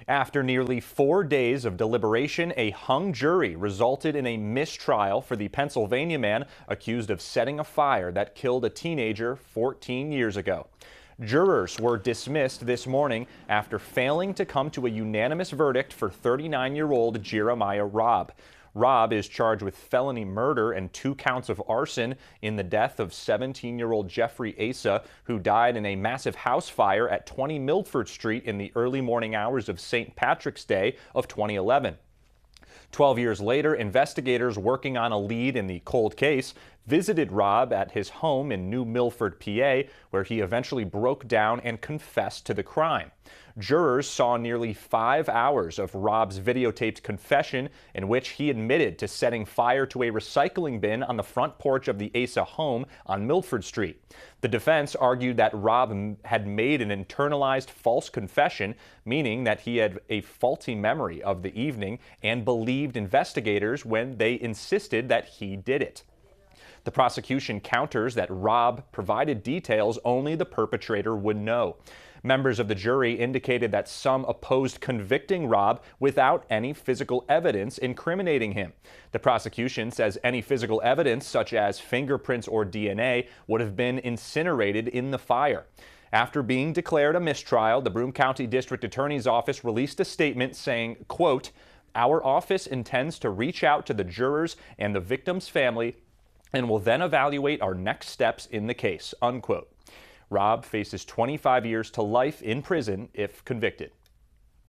After nearly 4 days of deliberation, a hung jury resulted in a mistrial for the Pennsylvania man accused of setting a fire that killed a teenager 14 years ago. Jurors were dismissed this morning after failing to come to a unanimous verdict for 39-year-old Jeremiah Robb. Robb is charged with felony murder and 2 counts of arson in the death of 17-year-old Jeffrey Aissa, who died in a massive house fire at 20 Milford Street in the early morning hours of St. Patrick's Day of 2011. 12 years later, investigators working on a lead in the cold case visited Robb at his home in New Milford, PA, where he eventually broke down and confessed to the crime. Jurors saw nearly 5 hours of Robb's videotaped confession in which he admitted to setting fire to a recycling bin on the front porch of the Aissa home on Milford Street. The defense argued that Robb had made an internalized false confession, meaning that he had a faulty memory of the evening and believed investigators when they insisted that he did it. The prosecution counters that Robb provided details only the perpetrator would know. Members of the jury indicated that some opposed convicting Robb without any physical evidence incriminating him. The prosecution says any physical evidence, such as fingerprints or DNA, would have been incinerated in the fire. After being declared a mistrial, the Broome County District Attorney's Office released a statement saying, quote, "Our office intends to reach out to the jurors and the victim's family and will then evaluate our next steps in the case," unquote. Robb faces 25 years to life in prison if convicted.